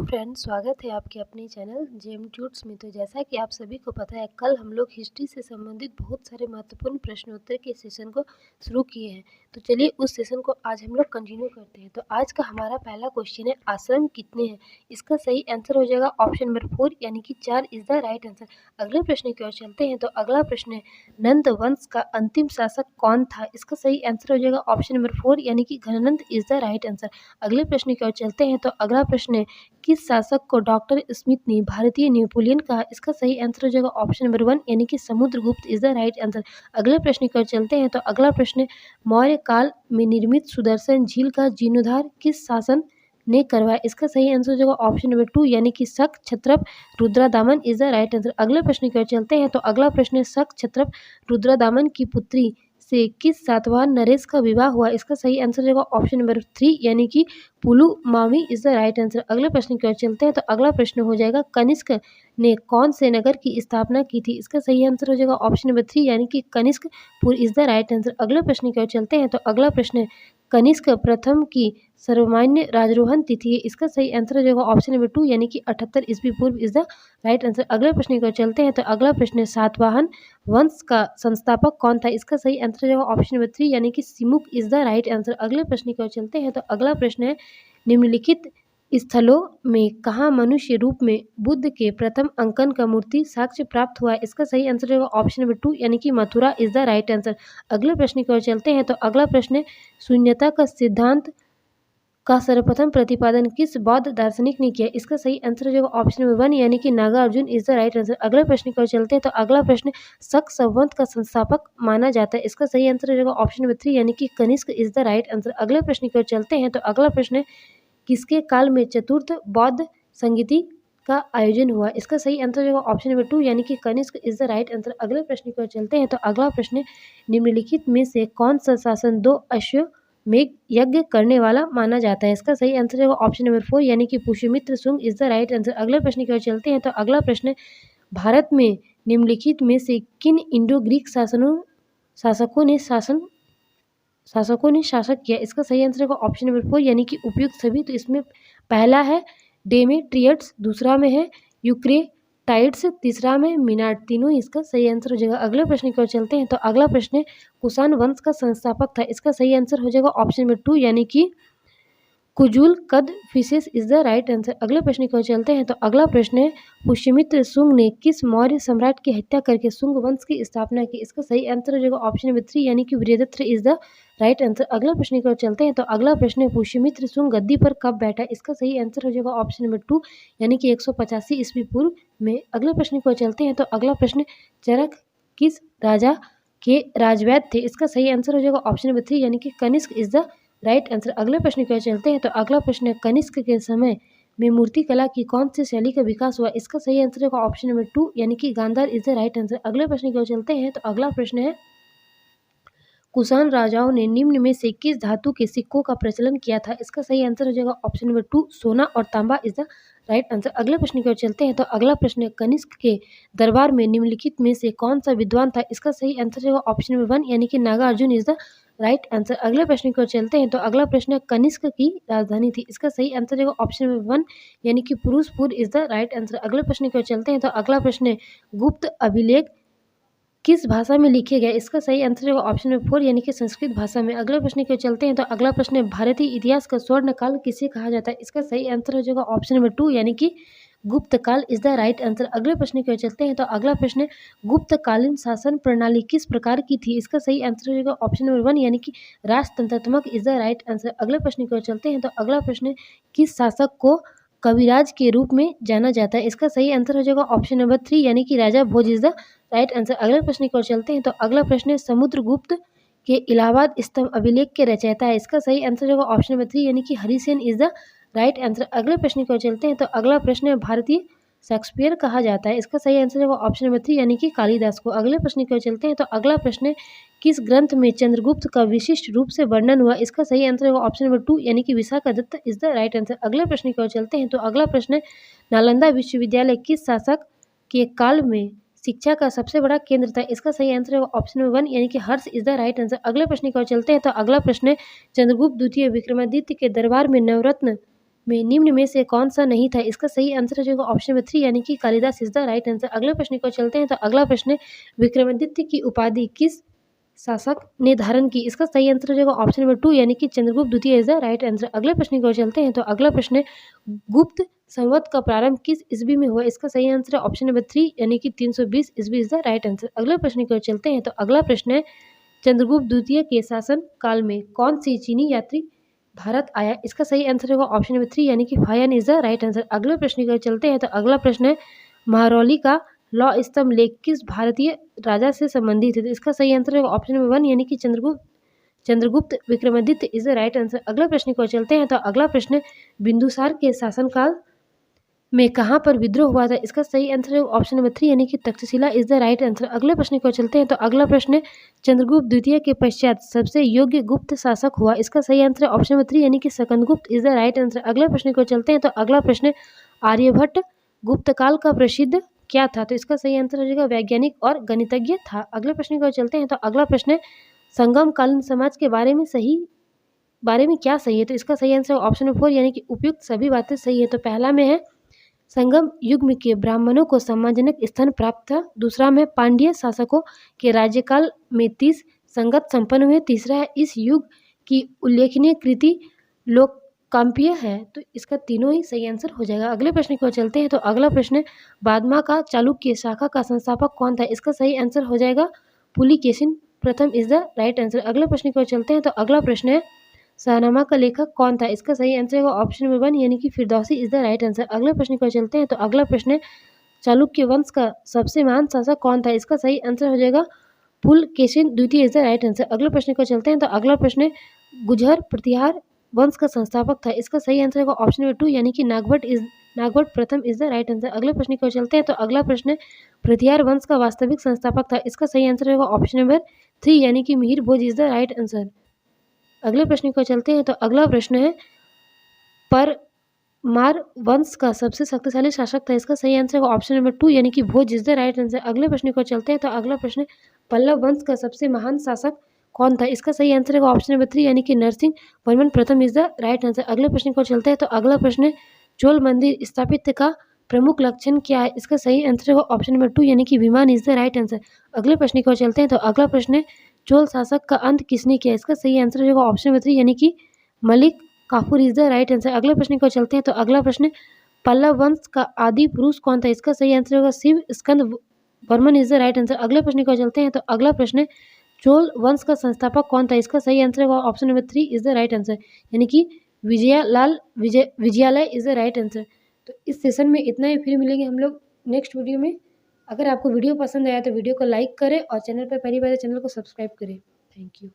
Friends, स्वागत है आपके अपने चैनल जेम ट्यूट्स में। तो जैसा कि आप सभी को पता है, कल हम लोग हिस्ट्री से संबंधित बहुत सारे महत्वपूर्ण प्रश्नोत्तर के सेशन को शुरू किए हैं। तो चलिए उस सेशन को आज हम लोग कंटिन्यू करते हैं। तो आज का हमारा पहला क्वेश्चन है, आश्रम कितने हैं? इसका सही आंसर हो जाएगा ऑप्शन नंबर 4 यानी कि 4 इज द राइट आंसर। अगले प्रश्न की ओर चलते हैं। तो अगला प्रश्न है, नंद वंश का अंतिम शासक कौन था? इसका सही आंसर हो जाएगा ऑप्शन नंबर 4 यानी कि घननंद इज द राइट आंसर। अगले प्रश्न की ओर चलते हैं। तो अगला प्रश्न है, किस शासक को डॉक्टर स्मिथ ने भारतीय नेपोलियन कहा? इसका सही आंसर हो जाएगा ऑप्शन नंबर 1 यानी कि Samudragupta is the right answer. अगले प्रश्न की ओर चलते हैं। तो अगला प्रश्न, मौर्य काल में निर्मित सुदर्शन झील का जीर्णोद्धार किस शासन ने करवाया? इसका सही आंसर हो जाएगा ऑप्शन नंबर 2 यानी कि Shaka Kshatrapa Rudradaman is the right answer. अगले प्रश्न की ओर चलते हैं। तो अगला प्रश्न, शक क्षत्रप रुद्रदामन की पुत्री से किस सातवाहन नरेश का विवाह हुआ? इसका सही आंसर हो जाएगा ऑप्शन नंबर 3 यानी कि Pulumavi is the right answer. अगले प्रश्न की ओर चलते हैं। तो अगला प्रश्न हो जाएगा, कनिष्क ने कौन से नगर की स्थापना की थी? इसका सही आंसर हो जाएगा ऑप्शन नंबर 3 यानी कि Kanishkapur is the right answer. अगले प्रश्न की ओर चलते हैं। तो अगला प्रश्न, कनिष्क प्रथम की सर्वमान्य राजरोहण तिथि है। इसका सही आंसर हो जाएगा ऑप्शन नंबर 2 यानी कि 78 ईस्वी पूर्व इज द राइट आंसर। अगले प्रश्न की ओर चलते हैं। तो अगला प्रश्न, सातवाहन वंश का संस्थापक कौन था? इसका सही आंसर हो जाएगा ऑप्शन नंबर 3 यानी कि Simuka is the right answer. अगले प्रश्न की ओर चलते हैं। तो अगला प्रश्न है, निम्नलिखित स्थलों में कहाँ मनुष्य रूप में बुद्ध के प्रथम अंकन का मूर्ति साक्ष्य प्राप्त हुआ है? इसका सही आंसर होगा ऑप्शन नंबर 2 यानी कि Mathura is the right answer. अगले प्रश्न की ओर चलते हैं। तो अगला प्रश्न, शून्यता का सिद्धांत का सर्वप्रथम प्रतिपादन किस बौद्ध दार्शनिक ने किया? इसका सही आंसर हो जाएगा ऑप्शन नंबर 1 यानी कि Nagarjuna is the right answer. अगले प्रश्न की ओर चलते हैं। तो अगला प्रश्न, शक संवत का संस्थापक माना जाता है? इसका सही आंसर हो जाएगा ऑप्शन नंबर 3 यानी कि Kanishka is the right answer. अगले प्रश्न की ओर चलते हैं। तो अगला प्रश्न, किसके काल में चतुर्थ बौद्ध संगीति का आयोजन हुआ? इसका सही आंसर होगा ऑप्शन नंबर 2 यानी कि Kanishka is the right answer. अगले प्रश्न की ओर चलते हैं। तो अगला प्रश्न, निम्नलिखित में से कौन सा शासन 2 अश्वमेध यज्ञ करने वाला माना जाता है? इसका सही आंसर होगा ऑप्शन नंबर 4 यानी कि Pushyamitra Shunga is the right answer. अगले प्रश्न की ओर चलते हैं। तो अगला प्रश्न, भारत में निम्नलिखित में से किन इंडो ग्रीक शासकों ने शासक किया? इसका सही आंसर होगा ऑप्शन नंबर 4 यानी कि उपयुक्त सभी। तो इसमें पहला है डेमेट्रियट्स, दूसरा में है यूक्रेटाइड्स, तीसरा में मिनार्ड। तीनों इसका सही आंसर हो जाएगा। अगले प्रश्न की ओर चलते हैं। तो अगला प्रश्न, कुषाण वंश का संस्थापक था? इसका सही आंसर हो जाएगा ऑप्शन नंबर 2 यानी कि कुजुल कद fishes is the right answer. अगले प्रश्न की ओर चलते हैं। तो अगला प्रश्न है, पुष्यमित्र शुंग ने किस मौर्य सम्राट की हत्या करके शुंग वंश की स्थापना की? इसका सही आंसर हो जाएगा ऑप्शन नंबर 3 यानी कि वृहदत्र इज द राइट आंसर। अगला प्रश्न की ओर चलते हैं। तो अगला प्रश्न है, पुष्यमित्र शुंग गद्दी पर कब बैठा? इसका सही आंसर हो जाएगा ऑप्शन नंबर 2 यानी कि 185 ईस्वी पूर्व में। अगले प्रश्न की ओर चलते हैं। तो अगला प्रश्न, चरक किस राजा के राजवैद्य थे? इसका सही आंसर हो जाएगा ऑप्शन नंबर 3 यानी कि Kanishka is the right answer. अगले प्रश्न की ओर चलते हैं। तो अगला प्रश्न है, कनिष्क के समय में मूर्ति कला की कौन सी शैली का विकास हुआ? इसका सही आंसर होगा ऑप्शन नंबर 2 यानी कि Gandhara is the right answer. अगले प्रश्न की ओर चलते हैं। तो अगला प्रश्न है, कुषाण राजाओं ने निम्न में से किस धातु के सिक्कों का प्रचलन किया था? इसका सही आंसर हो जाएगा ऑप्शन नंबर 2 सोना और तांबा इज द राइट आंसर। अगले प्रश्न की ओर चलते हैं। तो अगला प्रश्न है, कनिष्क के दरबार में निम्नलिखित में से कौन सा विद्वान था? इसका सही आंसर होगा ऑप्शन नंबर 1 यानी कि Nagarjuna is the right answer. अगले प्रश्न की ओर चलते हैं। तो अगला प्रश्न है, कनिष्क की राजधानी थी? इसका सही आंसर होगा ऑप्शन नंबर 1 यानी कि Purushapura is the right answer. अगले प्रश्न की ओर चलते हैं। तो अगला प्रश्न है, गुप्त अभिलेख किस भाषा में लिखे गए? इसका सही आंसर होगा ऑप्शन नंबर 4 यानी कि संस्कृत भाषा में। अगले प्रश्न की ओर चलते हैं। तो अगला प्रश्न है, भारतीय इतिहास का स्वर्ण काल किसे कहा जाता है? इसका सही आंसर हो जाएगा ऑप्शन नंबर 2 यानी कि गुप्त काल इज द राइट आंसर। अगले प्रश्न की ओर चलते हैं। तो अगला प्रश्न है, गुप्तकालीन शासन प्रणाली किस प्रकार की थी? इसका सही आंसर हो जाएगा ऑप्शन नंबर 1 यानी कि राजतंत्रात्मक इज द राइट आंसर। अगले प्रश्न की ओर चलते हैं। तो अगला प्रश्न है, किस शासक को कविराज के रूप में जाना जाता है? इसका सही आंसर हो जाएगा ऑप्शन नंबर 3 यानी कि राजा भोज इज द राइट आंसर। अगले प्रश्न की ओर चलते हैं। तो अगला प्रश्न है, समुद्रगुप्त के इलाहाबाद स्तंभ अभिलेख के रचयिता है? इसका सही आंसर होगा ऑप्शन नंबर 3 यानी कि Harisena is the right answer. अगले प्रश्न की ओर चलते हैं। तो अगला प्रश्न है, भारतीय शेक्सपियर कहा जाता है? इसका सही आंसर होगा ऑप्शन नंबर 3 यानी कि कालिदास को। अगले प्रश्न की ओर चलते हैं। तो अगला प्रश्न है, किस ग्रंथ में चंद्रगुप्त का विशिष्ट रूप से वर्णन हुआ? इसका सही आंसर होगा ऑप्शन नंबर 2 यानी कि Vishakhadatta is the right answer. अगले प्रश्न की ओर चलते हैं। तो अगला प्रश्न है, नालंदा विश्वविद्यालय किस शासक के काल में शिक्षा का सबसे बड़ा केंद्र था? इसका सही आंसर होगा ऑप्शन नंबर 1 यानी कि हर्ष इज द राइट आंसर। अगले प्रश्न की ओर चलते हैं। तो अगला प्रश्न है, चंद्रगुप्त द्वितीय विक्रमादित्य के दरबार में नवरत्न में निम्न में से कौन सा नहीं था? इसका सही आंसर हो जाएगा ऑप्शन नंबर 3 यानी कि Kalidas is the right answer. अगले प्रश्न को चलते हैं। तो अगला प्रश्न है, विक्रमादित्य की उपाधि किस शासक ने धारण की? इसका सही आंसर हो जाएगा ऑप्शन नंबर 2 यानी कि चंद्रगुप्त द्वितीय इज द राइट आंसर। अगले प्रश्न की ओर चलते हैं। तो अगला प्रश्न है, गुप्त संवत का प्रारंभ किस ईस्वी में हुआ? इसका सही आंसर है ऑप्शन नंबर 3 यानी कि 320 ईस्वी इज द राइट आंसर। अगले प्रश्न की ओर चलते हैं। तो अगला प्रश्न है, चंद्रगुप्त द्वितीय के शासन काल में कौन सी चीनी यात्री भारत आया? इसका सही आंसर होगा ऑप्शन नंबर 3 यानी कि fine is the right answer. अगले प्रश्न की ओर चलते हैं। तो अगला प्रश्न है, महरौली का लौ स्तंभ लेख किस भारतीय राजा से संबंधित है? तो इसका सही आंसर होगा ऑप्शन नंबर 1 यानी कि Chandragupta Vikramaditya is the right answer. अगला प्रश्न को चलते हैं। तो अगला प्रश्न, बिंदुसार के शासनकाल में कहाँ पर विद्रोह हुआ था? इसका सही आंसर है ऑप्शन नंबर 3 यानी कि Takshashila is the right answer. अगले प्रश्न को चलते हैं। तो अगला प्रश्न, चंद्रगुप्त द्वितीय के पश्चात सबसे योग्य गुप्त शासक हुआ? इसका सही आंसर है ऑप्शन नंबर 3 यानी कि Skandagupta is the right answer. अगले प्रश्न को चलते हैं। तो अगला प्रश्न, आर्यभट्ट गुप्त काल का प्रसिद्ध क्या था? तो इसका सही आंसर हो जाएगा वैज्ञानिक और गणितज्ञ था। अगले प्रश्न को चलते हैं। तो अगला प्रश्न, संगम कालीन समाज के बारे में क्या सही है? तो इसका सही आंसर ऑप्शन नंबर 4 यानी कि उपयुक्त सभी बातें सही है। तो पहला में है, संगम युग में के ब्राह्मणों को सम्मानजनक स्थान प्राप्त था। दूसरा में, पांड्य शासकों के राज्यकाल में 30 संगत संपन्न हुए। तीसरा है, इस युग की उल्लेखनीय कृति लोककांपीय है। तो इसका तीनों ही सही आंसर हो जाएगा। अगले प्रश्न की ओर चलते हैं। तो अगला प्रश्न, बादमा का चालुक्य शाखा का संस्थापक कौन था? इसका सही आंसर हो जाएगा पुलिकेशिन प्रथम इज द राइट आंसर। अगले प्रश्न की ओर चलते हैं। तो अगला प्रश्न है, शाहनामा का लेखक कौन था? इसका सही आंसर होगा ऑप्शन नंबर 1 यानी कि Firdausi is the right answer. अगले प्रश्न को चलते हैं। तो अगला प्रश्न है, चालुक्य वंश का सबसे महान शासक कौन था? इसका सही आंसर हो जाएगा पुलकेशिन द्वितीय इज द राइट आंसर। अगले प्रश्न को चलते हैं। तो अगला प्रश्न है, गुर्जर प्रतिहार वंश का संस्थापक था? इसका सही आंसर होगा ऑप्शन नंबर 2 यानी कि नागभट्ट प्रथम इज द राइट आंसर। अगले प्रश्न को चलते हैं। तो अगला प्रश्न, प्रतिहार वंश का वास्तविक संस्थापक था? इसका सही आंसर होगा ऑप्शन नंबर 3 यानी कि मिहिर भोज इज द राइट आंसर। अगले प्रश्न को चलते हैं। तो अगला प्रश्न है, परमार वंश का सबसे शक्तिशाली शासक था? इसका सही आंसर होगा ऑप्शन नंबर 2 यानी कि भोज इज द राइट आंसर। अगले प्रश्न को चलते हैं। तो अगला प्रश्न, पल्लव वंश का सबसे महान शासक कौन था? इसका सही आंसर होगा ऑप्शन नंबर 3 यानी कि नरसिंह वर्मन प्रथम इज द राइट आंसर। अगले प्रश्न को चलते हैं। तो अगला प्रश्न, चोल मंदिर स्थापित का प्रमुख लक्षण क्या है? इसका सही आंसर होगा ऑप्शन नंबर 2 यानी कि विमान इज द राइट आंसर। अगले प्रश्न को चलते हैं। तो अगला प्रश्न, चोल शासक का अंत किसने किया? इसका सही आंसर होगा ऑप्शन नंबर 3 यानी कि Malik Kafur is the right answer. अगले प्रश्न को चलते हैं। तो अगला प्रश्न, पल्लव वंश का आदि पुरुष कौन था? इसका सही आंसर होगा Shiva Skanda Varman is the right answer. अगले प्रश्न को चलते हैं। तो अगला प्रश्न, चोल वंश का संस्थापक कौन था? इसका सही आंसर होगा option number 3 is the right answer यानी कि Vijayalaya is the right answer. तो इस सेशन में इतना ही, फिर मिलेंगे हम लोग नेक्स्ट वीडियो में। अगर आपको वीडियो पसंद आया तो वीडियो को लाइक करें और चैनल पर पहली बार चैनल को सब्सक्राइब करें। Thank you.